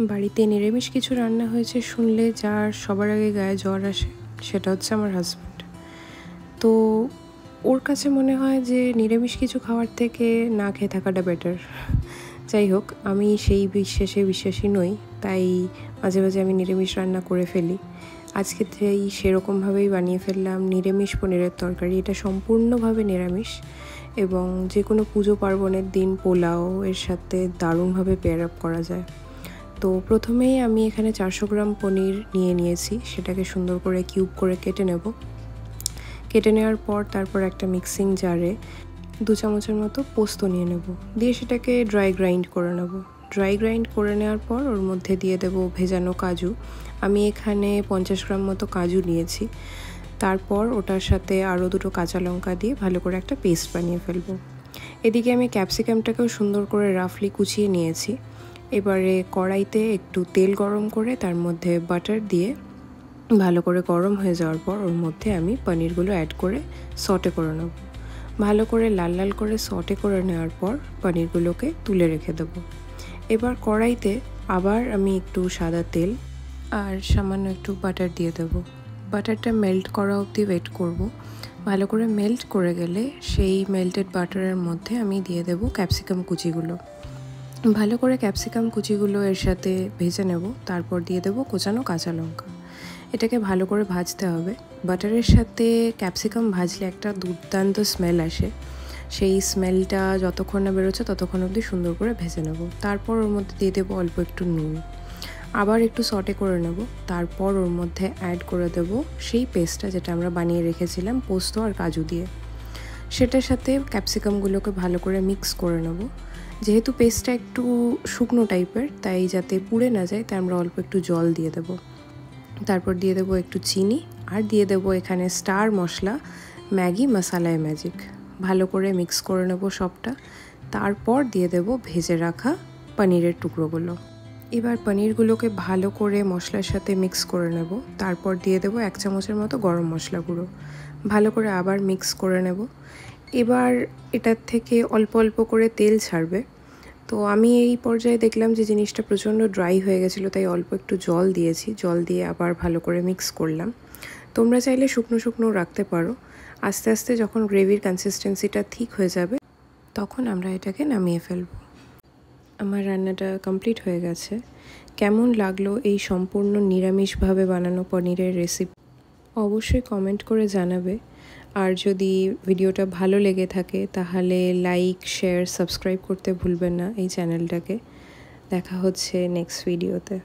বাড়িতে নিরামিষ কিছু রান্না হয়েছে শুনলে যার সবার আগে গায়ে জ্বর আসে সেটা হচ্ছে আমার হাজব্যান্ড। তো ওর কাছে মনে হয় যে নিরামিষ কিছু খাওয়ার থেকে না খেয়ে থাকাটা বেটার। যাই হোক, আমি সেই বিশ্বাসী নই, তাই মাঝে মাঝে আমি নিরামিষ রান্না করে ফেলি। আজকে সেরকমভাবেই বানিয়ে ফেললাম নিরামিষ পনিরের তরকারি। এটা সম্পূর্ণভাবে নিরামিষ এবং যে কোনো পুজো পার্বণের দিন পোলাও এর সাথে দারুণভাবে পেয়ার আপ করা যায়। তো প্রথমেই আমি এখানে 400 গ্রাম পনির নিয়েছি, সেটাকে সুন্দর করে কিউব করে কেটে নেব। কেটে নেওয়ার পর তারপর একটা মিক্সিং জারে 2 চামচের মতো পোস্ত নিয়ে নেব, দিয়ে সেটাকে ড্রাই গ্রাইন্ড করে নেব। ড্রাই গ্রাইন্ড করে নেওয়ার পর ওর মধ্যে দিয়ে দেব ভেজানো কাজু। আমি এখানে 50 গ্রাম মতো কাজু নিয়েছি। তারপর ওটার সাথে আরও 2টো কাঁচা লঙ্কা দিয়ে ভালো করে একটা পেস্ট বানিয়ে ফেলবো। এদিকে আমি ক্যাপসিকামটাকেও সুন্দর করে রাফলি কুচিয়ে নিয়েছি। এবারে কড়াইতে একটু তেল গরম করে তার মধ্যে বাটার দিয়ে ভালো করে গরম হয়ে যাওয়ার পর ওর মধ্যে আমি পনিরগুলো অ্যাড করে সটে করে নেব। ভালো করে লাল লাল করে সটে করে নেওয়ার পর পনিরগুলোকে তুলে রেখে দেব। এবার কড়াইতে আবার আমি একটু সাদা তেল আর সামান্য একটু বাটার দিয়ে দেব। বাটারটা মেল্ট করা অবধি ওয়েট করব। ভালো করে মেল্ট করে গেলে সেই মেল্টেড বাটারের মধ্যে আমি দিয়ে দেব ক্যাপসিকাম কুচিগুলো। ভালো করে ক্যাপসিকাম কুচিগুলো এর সাথে ভেজে নেব। তারপর দিয়ে দেব কোচানো কাঁচা লঙ্কা। এটাকে ভালো করে ভাজতে হবে। বাটারের সাথে ক্যাপসিকাম ভাজলে একটা দুর্দান্ত স্মেল আসে, সেই স্মেলটা যতক্ষণ না বেরোচ্ছে ততক্ষণ অবধি সুন্দর করে ভেজে নেব। তারপর ওর মধ্যে দিয়ে দেবো অল্প একটু নুন, আবার একটু সটে করে নেব। তারপর ওর মধ্যে অ্যাড করে দেব সেই পেস্টটা যেটা আমরা বানিয়ে রেখেছিলাম পোস্ত আর কাজু দিয়ে। সেটার সাথে ক্যাপসিকামগুলোকে ভালো করে মিক্স করে নেব। যেহেতু পেস্টটা একটু শুকনো টাইপের, তাই যাতে পুড়ে না যায় তাই আমরা অল্প একটু জল দিয়ে দেব। তারপর দিয়ে দেবো একটু চিনি আর দিয়ে দেবো এখানে স্টার মশলা ম্যাগি মশালায় ম্যাজিক। ভালো করে মিক্স করে নেব সবটা। তারপর দিয়ে দেব ভেজে রাখা পনিরের টুকরোগুলো। এবার পনিরগুলোকে ভালো করে মশলার সাথে মিক্স করে নেব। তারপর দিয়ে দেবো 1 চামচের মতো গরম মশলা গুঁড়ো। ভালো করে আবার মিক্স করে নেব। এবার এটার থেকে অল্প অল্প করে তেল ছাড়বে। তো আমি এই পর্যায়ে দেখলাম যে জিনিসটা প্রচণ্ড ড্রাই হয়ে গেছিলো, তাই অল্প একটু জল দিয়েছি। জল দিয়ে আবার ভালো করে মিক্স করলাম। তোমরা চাইলে শুকনো শুকনো রাখতে পারো। আস্তে আস্তে যখন গ্রেভির কনসিস্টেন্সিটা ঠিক হয়ে যাবে তখন আমরা এটাকে নামিয়ে ফেলব। আমার রান্নাটা কমপ্লিট হয়ে গেছে। কেমন লাগলো এই সম্পূর্ণ নিরামিষভাবে বানানো পনিরের রেসিপি অবশ্যই কমেন্ট করে জানাবে। আর যদি ভিডিওটা ভালো লেগে থাকে তাহলে লাইক, শেয়ার, সাবস্ক্রাইব করতে ভুলবেন না এই চ্যানেলটাকে। দেখা হচ্ছে নেক্সট ভিডিওতে।